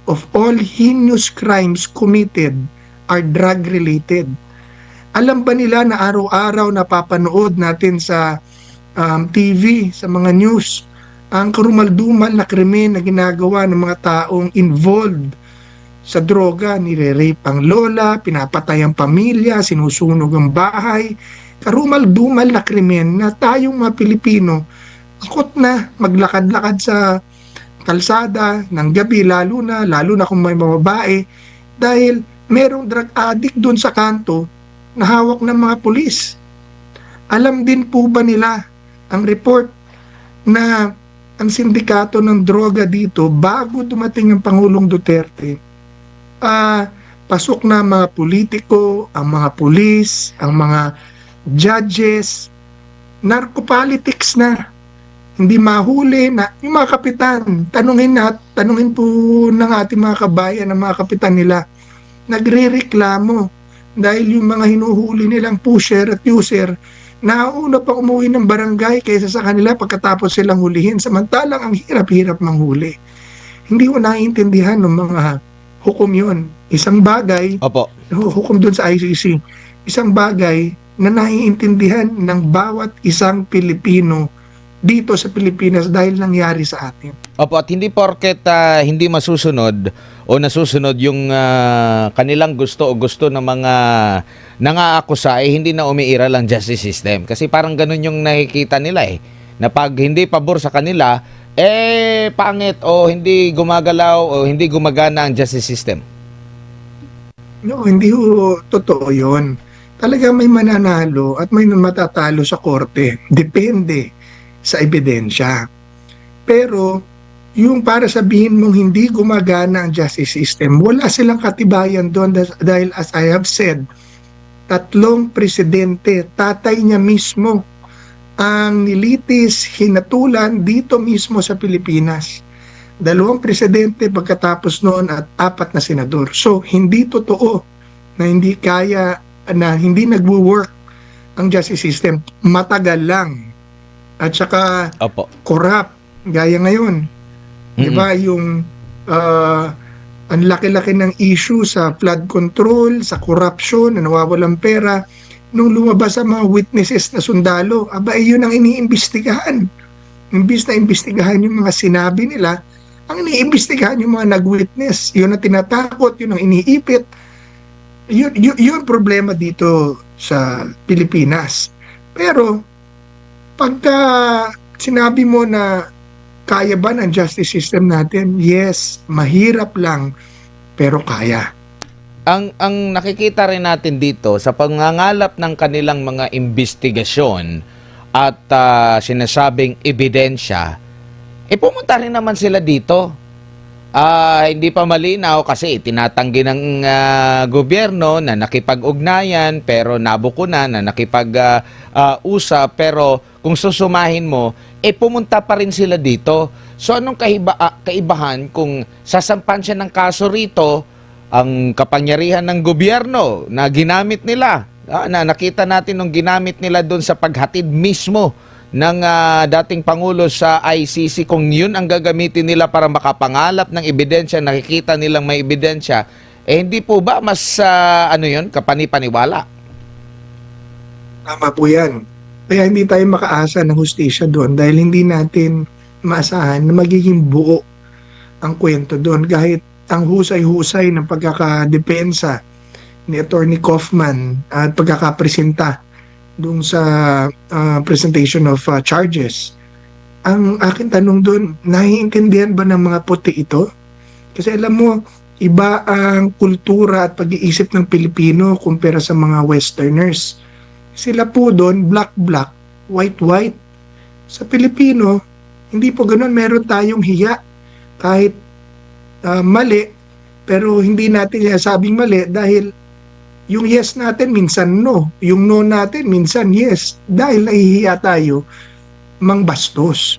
of all heinous crimes committed are drug related. Alam ba nila na araw-araw napapanood natin sa TV, sa mga news, ang karumaldumal na krimen na ginagawa ng mga taong involved sa droga, nire-rape ang lola, pinapatay ang pamilya, sinusunog ang bahay, karumal-dumal na krimen na tayong mga Pilipino takot na maglakad-lakad sa kalsada ng gabi, lalo na kung may mga babae, dahil merong drug addict doon sa kanto na hawak ng mga pulis. Alam din po ba nila ang report na ang sindikato ng droga dito bago dumating ang Pangulong Duterte, pasok na ang mga politiko, ang mga pulis, ang mga judges, narcopolitics na, hindi mahuli na yung mga kapitan. Tanungin po ng ating mga kabayan, ng mga kapitan nila, nagrereklamo dahil yung mga hinuhuli nilang pusher at user nauna pa umuwi ng barangay kaysa sa kanila pagkatapos silang hulihin, samantalang ang hirap-hirap manghuli. Hindi ko naiintindihan ng mga hukom yun. Isang bagay, hukom dun sa ICC, isang bagay na naiintindihan ng bawat isang Pilipino dito sa Pilipinas dahil nangyari sa atin. Opo, at hindi porket hindi masusunod o nasusunod yung kanilang gusto o gusto ng mga nangaakusa ay hindi na umiiral ang justice system. Kasi parang ganun yung nakikita nila na pag hindi pabor sa kanila, pangit o hindi gumagalaw o hindi gumagana ang justice system. No, hindi ho totoo yun. Talaga may mananalo at may matatalo sa korte. Depende sa ebidensya. Pero yung para sabihin mong hindi gumagana ang justice system, wala silang katibayan doon dahil as I have said, 3 presidente, tatay niya mismo ang nilitis, hinatulan dito mismo sa Pilipinas. 2 presidente pagkatapos noon at 4 na senador. So, hindi totoo na hindi kaya, na hindi nagwo-work ang justice system. Matagal lang. At saka corrupt, gaya ngayon. Diba yung Ang laki-laki ng issue sa flood control, sa corruption, na nawawalang pera. Nung lumabas ang mga witnesses na sundalo, yun ang iniimbestigahan. Imbis na imbestigahan yung mga sinabi nila, ang iniimbestigahan yung mga nag-witness. Yun ang tinatakot, yun ang iniipit. Yun problema dito sa Pilipinas. Pero, pagka sinabi mo na kaya ba ng justice system natin? Yes, mahirap lang, pero kaya. Ang nakikita rin natin dito sa pangangalap ng kanilang mga investigasyon at sinasabing ebidensya, pumunta rin naman sila dito. Hindi pa malinaw kasi tinatanggi ng gobyerno na nakipag-ugnayan pero nabuko na nakipag-usap, pero kung susumahin mo, pumunta pa rin sila dito. So anong kaibahan kung sasampan siya ng kaso rito, ang kapangyarihan ng gobyerno na ginamit nila, na nakita natin nung ginamit nila doon sa paghatid mismo ng dating Pangulo sa ICC, kung yun ang gagamitin nila para makapangalap ng ebidensya, nakikita nilang may ebidensya, hindi po ba mas kapani-paniwala? Tama po yan. Kaya hindi tayo makaasa ng hustisya doon dahil hindi natin maasahan na magiging buo ang kwento doon. Kahit ang husay-husay ng pagkakadepensa ni Attorney Kaufman at pagkakapresenta doon sa presentation of charges. Ang aking tanong doon, naiintindihan ba ng mga puti ito? Kasi alam mo, iba ang kultura at pag-iisip ng Pilipino kumpara sa mga Westerners. Sila po doon, black-black, white-white. Sa Pilipino, hindi po ganun. Meron tayong hiya. Kahit mali, pero hindi natin sabing mali dahil yung yes natin minsan no. Yung no natin minsan yes. Dahil nahihiya tayo mangbastos.